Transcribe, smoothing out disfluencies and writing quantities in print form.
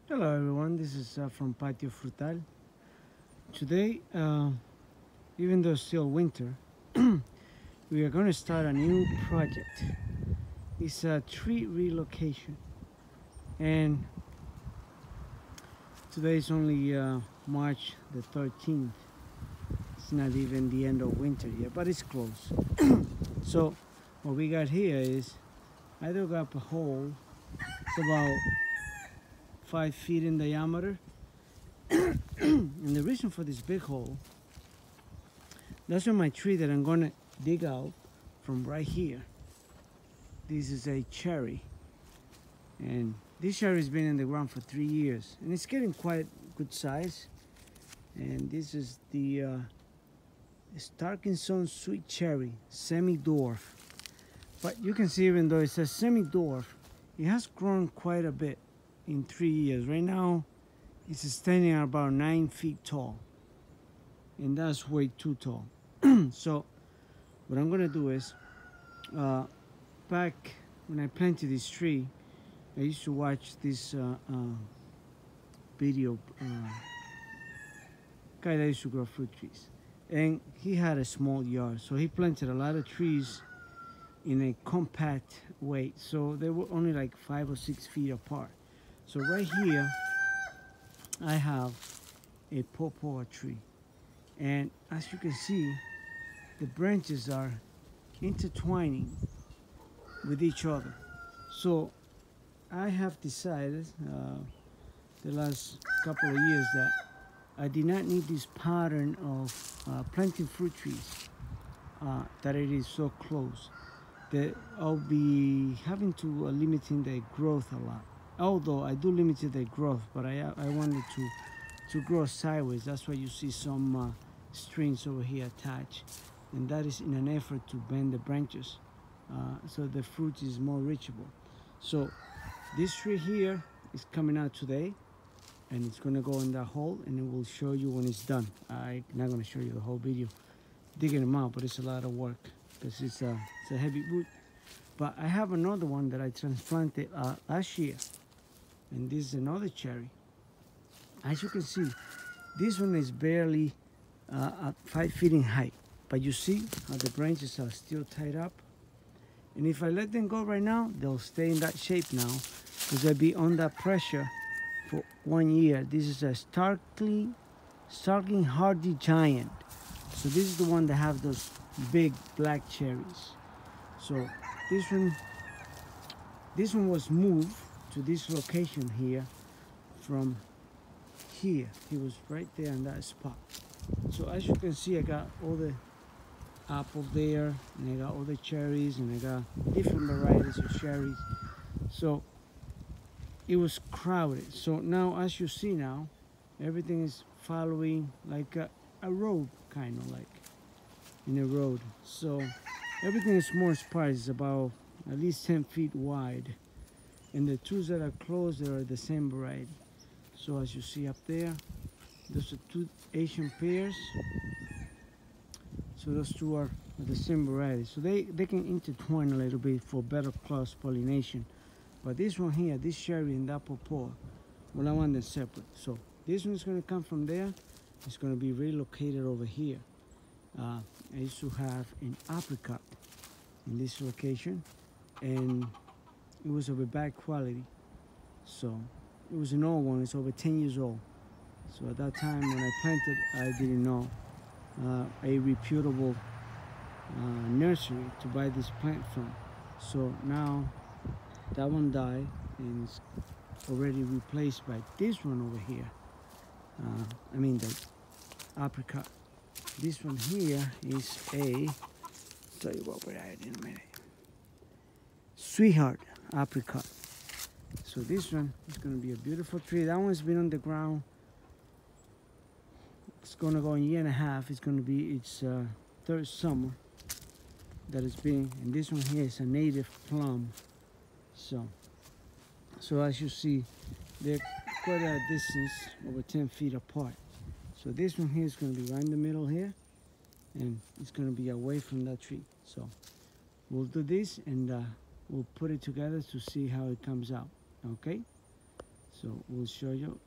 Hello everyone, this is from Patio Frutal. Today, even though it's still winter, we are going to start a new project. It's a tree relocation, and today is only March the 13th. It's not even the end of winter yet, but it's close. So what we got here is I dug up a hole. It's about 5 feet in diameter. And the reason for this big hole, that's where my tree that I'm gonna dig out from right here. This is a cherry, and this cherry has been in the ground for 3 years, and it's getting quite good size. And this is the Starkinson sweet cherry, semi-dwarf. But you can see, even though it says semi-dwarf, it has grown quite a bit in 3 years. Right now, it's standing at about 9 feet tall, and that's way too tall. So what I'm gonna do is, back when I planted this tree, I used to watch this video guy that used to grow fruit trees, and he had a small yard, so he planted a lot of trees in a compact way, so they were only like 5 or 6 feet apart. So right here I have a pawpaw tree, and as you can see, the branches are intertwining with each other. So I have decided the last couple of years that I did not need this pattern of planting fruit trees, that it is so close, that I'll be having to limiting their growth a lot. Although I do limit their growth, but I wanted to grow sideways. That's why you see some strings over here attached, and that is in an effort to bend the branches so the fruit is more reachable. So this tree here is coming out today, and it's gonna go in that hole, and it will show you when it's done. I'm not gonna show you the whole video digging them out, but it's a lot of work because it's a heavy wood. But I have another one that I transplanted last year, and this is another cherry. As you can see, this one is barely at 5 feet in height, but you see how the branches are still tied up. And if I let them go right now, they'll stay in that shape now, because they'll be under pressure for 1 year. This is a starkly hardy giant. So this is the one that have those big black cherries. So this one was moved to this location here from here. He was right there in that spot. So as you can see, I got all the apples there, and I got all the cherries, and I got different varieties of cherries. So it was crowded. So now, as you see now, everything is following like a road, kind of like in a road. So everything is more sparse. It's about at least 10 feet wide, and the two that are close, they are the same variety. So as you see up there, those are two Asian pears. So those two are the same variety. So they can intertwine a little bit for better cross pollination. But this one here, this cherry and that pawpaw, well, I want them separate. So this one is going to come from there. It's going to be relocated over here. I used to have an apricot in this location, and it was of a bad quality. So it was an old one. It's over 10 years old. So at that time when I planted, I didn't know a reputable nursery to buy this plant from. So now that one died, and it's already replaced by this one over here. I mean the apricot. This one here is a, tell you what we're at in a minute, sweetheart apricot. So this one is going to be a beautiful tree. That one's been on the ground. It's going to go in 1.5 years. It's going to be its third summer that it's been. And this one here is a native plum. So as you see, they're quite a distance, over 10 feet apart. So this one here is going to be right in the middle here, and it's going to be away from that tree. So we'll do this, and we'll put it together to see how it comes out. Okay, So we'll show you.